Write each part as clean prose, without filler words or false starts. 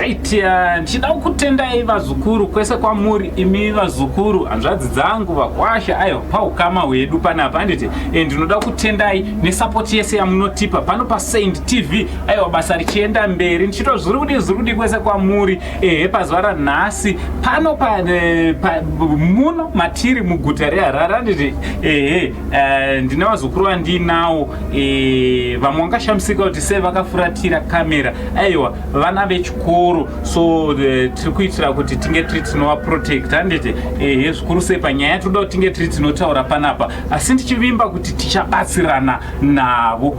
Alright, ndichida kutendai vazukuru kwese kwamuri imi vazukuru hanzvadzi dzangu vakwasha ayo paukama hwedu panapa handiti ndinoda kutendai nesupport yese yamunotipa pano paSaint TV aiwa basa richienda mberi ndichito zvirudi kwese kwamuri pazuva ranhasi pano muno matiri muguta reHarare handiti ndine vazukuru vandinawo vamwe vangashamisika kuti sei vakafuratira kamera aiwa vana vechikoro so tiri kuitira kuti tinge tiri tinovaprotect handiti zvikuru sei panyaya toda kuti tinge tiri tinotaura panapa asi ndichivimba kuti tichabatsirana navo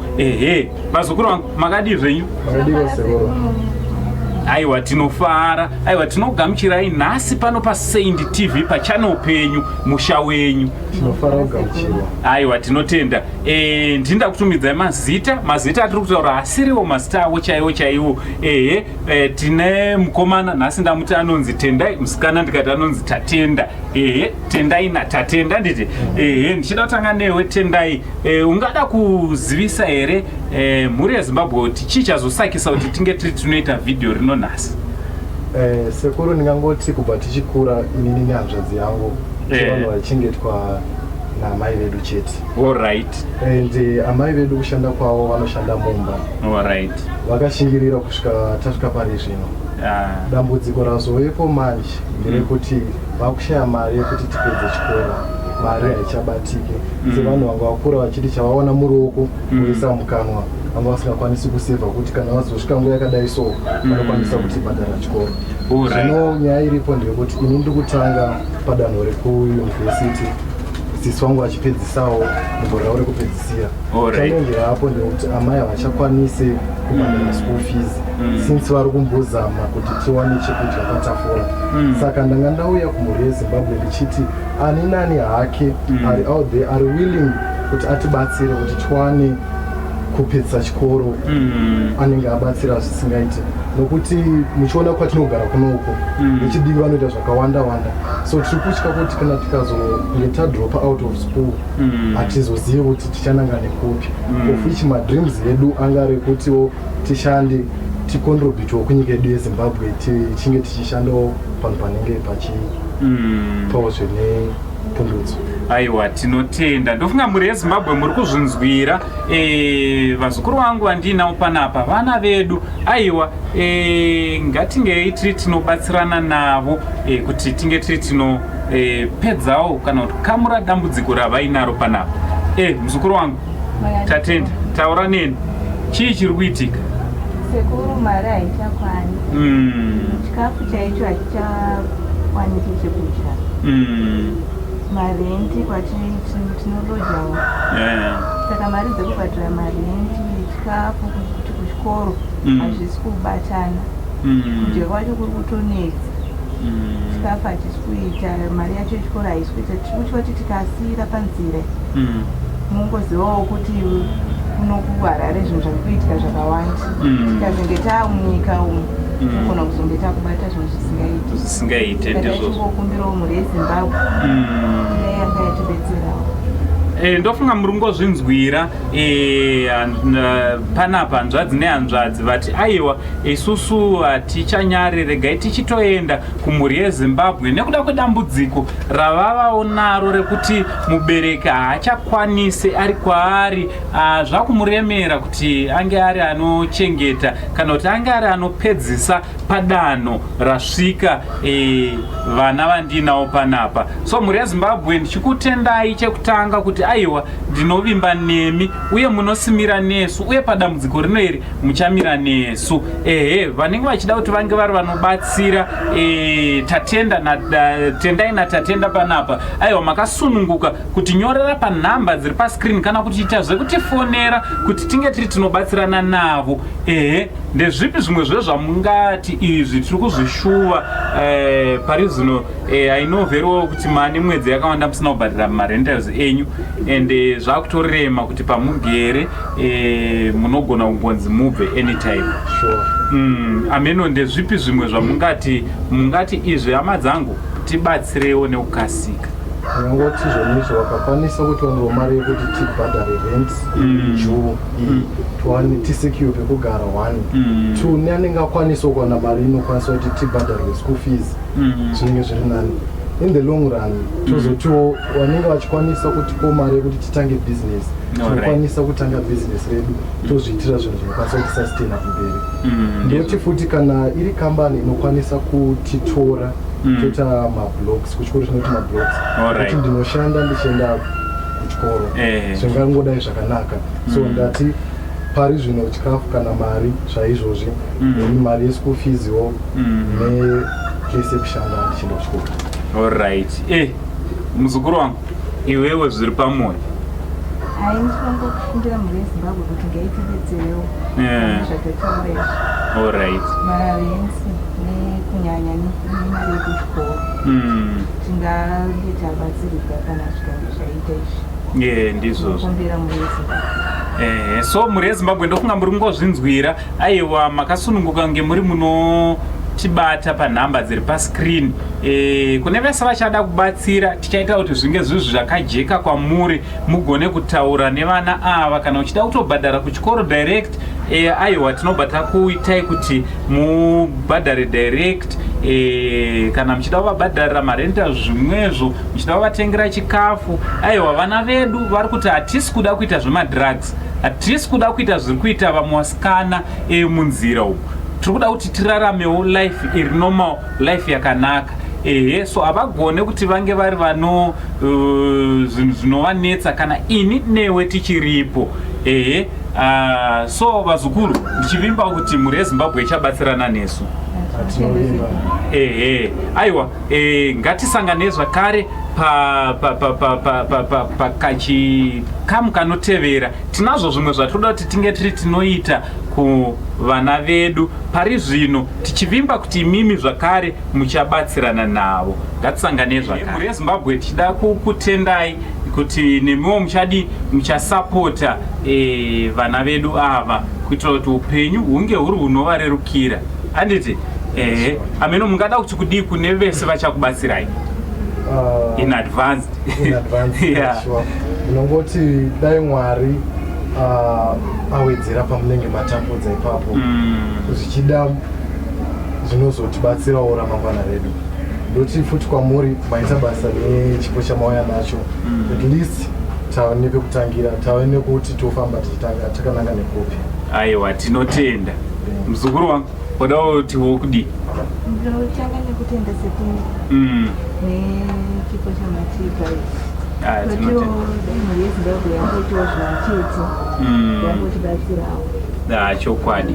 vazukuru vangu makadii zvenyu aiwa tinofara aiwa tinogamuchirai nhasi pano paSaint TV pachannel penyu musha wenyu tinofara kugamuchirwa aiwa tinotenda ndinda kutumidzai mazita atiri kutaura asiriwo mazita avo chaiwo tine mukomana nhasi ndamuti anonzi Tendai, musikana ndikati anonzi Tatenda Tendai naTatenda nditi ndichida kutanga newe Tendai ungada kuzivisa here mhuri yeZimbabwe kuti chii chazosakisa kuti tinge tiri tinoita vhidhiyo rino nhasi? Sekuru ndingangoti kubva tichikura inini nehanzvadzi yangu vanhu vachengetwa naamai vedu chete. Alright. Amai vedu kushanda kwavo vanoshanda mumba. Alright. Vakashingirira kusvika tasvika pari zvino. Dambudziko razovepo manje nderekuti vakushaya mari yekuti tipedze chikoro. Mari haichabatike. Sevanhu vanga vakura vachiti chavaona muruoko kuisa mukanwa. Vanga vasingakwanisi kusevha kuti kana vazosvika nguva yakadai so vanokwanisa kutibhadhara chikoro. Zvino nyaya iripo ndeyekuti ini ndiri kutanga padanho rekuyunivhesiti. Sisi wangu achipedzisawo mugore ravo rekupedzisira. Challenge yapo ndeyekuti amai havachakwanisi kubhadhara school fees since vari kumbozama kuti tiwane chekudya patafura. Saka ndanga ndauya kumhuri yeZimbabwe ndichiti ani nani hake ari out there ari willing kuti atibatsire kuti tiwane kupedzisa chikoro anenge abatsira zvisingaiti nokuti muchiona kwatinogara kunoko vechidivi vanoita zvakawanda so tiri kutya kuti kana tikazonge tadropa out of school hatizozivi kuti tichananga nekupi of which madreams edu anga rekutiwo tishande ticontributewo kunyika yedu yeZimbabwe tichinge tichishandawo panhu panenge pachipawo zvenepundutso. Aiwa tinotenda ndofunga muri yeZimbabwe muri kuzvinzwira vazukuru vangu vandinawo panapa vana vedu aiwa ngatingei tiri tinobatsirana navo kuti tinge tiri tinopedzawo kana kuti kamura dambudziko ravainaro panapa. Muzukuru wangu Tatenda taura neni chii chiri kuitika? Sekuru mari haichakwani chikafu chaicho hachichakwanisi chekudya marenti kwatinorodyawo saka mari dzekubhadhira marenti chikafu kuti kuchikoro hazvisi kubatana kudya kwacho kuri kutonetsa chikafu hachisi kuita mari yacho yechikoro haisi kuita tiri kuti tikasiyira panzira mungozivawo kuti kuno kuHarare zvinhu zviri kuitika zvakawanda tikazonge taamunyika umu tinogona kuzonge takubata zvinhu zvisingaite ndizvokumbirawo mhuri yeZimbabwe ine yanga yatibetserawo. Ndofunga muri ngozvinzwira panapa hanzvadzi nehanzvadzi vati aiwa isusu hatichanyare regai tichitoenda kumhuri yeZimbabwe nekuda kwedambudziko ravavawo naro rekuti mubereki haachakwanisi ari kwaari zvakumuremera kuti ange ari anochengeta kana kuti ange ari anopedzisa padanho rasvika vana vandinawo panapa. So mhuri yeZimbabwe ndichikutendai chekutanga kuti aiwa ndinovimba nemi uye munosimira nesu uye padambudziko rino iri muchamira nesu. Vanenge vachida kuti vange vari vanobatsira Tendai naTatenda panapa aiwa makasununguka kuti nyorera panhamba dziri pascreen kana kuchiita zvekutifonera kuti tinge tiri tinobatsirana navo. Ndezvipi zvimwe zvezvamungati izvi tiri kuzvishuva pari zvino? I know very well kuti mani mwedzi yakawanda musina kubhadhira marentals enyu ende zvakutorema kuti pamugere munogona kungonzi mubve anytime. Ameno ndezvipi zvimwe zvamungati izvi hama dzangu tibatsirewo nekukasika? Ngangoti zvonizvo wakakwanisa kutonawo mari yekuti tibhadhare rent juu tuwane tisecure pekugara 1 2 neanenge akwanisa kuwana mari inokwanisa kuti tibhadharwe school fees zvinenge zviri nani. In the long run tozotiwo wanenge vachikwanisa kutipo mari yekuti titange business tinokwanisa kutanga business redu tozviitira zvinhu zvinokwanisa kuti sustain kumberi. Ndoti futi kana iri kambani inokwanisa kutitora toita mablocks kuchikoro chinoti mablocks kuti ndinoshanda ndichienda kuchikoro zvingangodai zvakanaka. So ndati pari zvino chikafu kana mari zvaizvozvi mari yeschool fees yo neplace yekushanda ndichienda kuchikoro. Alright. Muzukuru wangu iwewe zviri pamwoyo? Ndinofanira kufundira muri yeZimbabwe kuti ngaipedzewo zvatotaura izvi. Alright. Mararensi nekunyanya nemari yekuchikoro tingange tabatsirika kana zvikange zvaita izvi. Ndizvo Kufundira muri yeZimbabwe. So muri yeZimbabwe ndofunga muri ngozvinzwira. Aiwa makasununguka ngemuri muno tibata panhamba dziri pascreen. Kune vese vachada kubatsira tichaita kuti zvinge zvinhu zvakajeka kwamuri mugone kutaura nevana ava kana uchida kutobhadhara kuchikoro direct. Aiwa tinobata kuitai kuti mubhadhare direct. Kana muchida kuvabhadharira marenta zvimwezvo muchida kuvatengera chikafu. Aiwa vana vedu vari kuti hatisi kuda kuita zvemadrugs, hatisi kuda kuita zviri kuita vamwe vasikana munzira umu. Tiri kuda kuti tiraramewo life iri normal, life yakanaka. So havagone kuti vange vari vano zvinhu zvinovanetsa kana ini newe tichiripo. So vazukuru ndichivimba kuti muri yeZimbabwe ichabatsirana nesu. Aiwa ngatisangane zvakare pakachikamu kanotevera. Tinazvo zvimwe zvatoda kuti tinge tiri tinoita kuvana vedu pari zvino tichivimba kuti imimi zvakare muchabatsirana navo. Ngatisangane zvakare. Muri yeZimbabwe tichida kukutendai kuti nemiwo muchasapota vana vedu ava kuitira kuti upenyu hunge huri hunovarerukira. Handiti? Ameno mungada kuti kudii kune vese vachakubatsirai? In advance. Sure. Unongoti dai Mwari awedzera pamunenge matambudza ipapo zvichida zvinozotibatsirawo ramangwana redu. Ndoti futi kwamuri maita basa nechipo chamauya nacho, at least taone pekutangira, taone kuti tofamba tichitanga takananga nekopi. Aiwa tinotenda. Muzukuru wangu podawo kuti wokudii? Ndinotanga nekutenda sekuni nechipo chamatipa izvi. Totiwo muri yeZimbabwe yangotiwo zvinachete yangotibatsirawo. Chokwadi.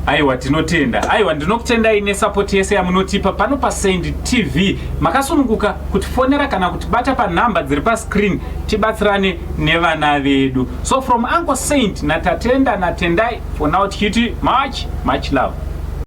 Aiwa tinotenda. Aiwa ndinokutendai nesapoti yese yamunotipa pano paSaint TV. Makasununguka kutifonera kana kutibata panhamba dziri pascreen tibatsirane nevana vedu. So from Uncle Saint natatenda natendai for now tichiti much love.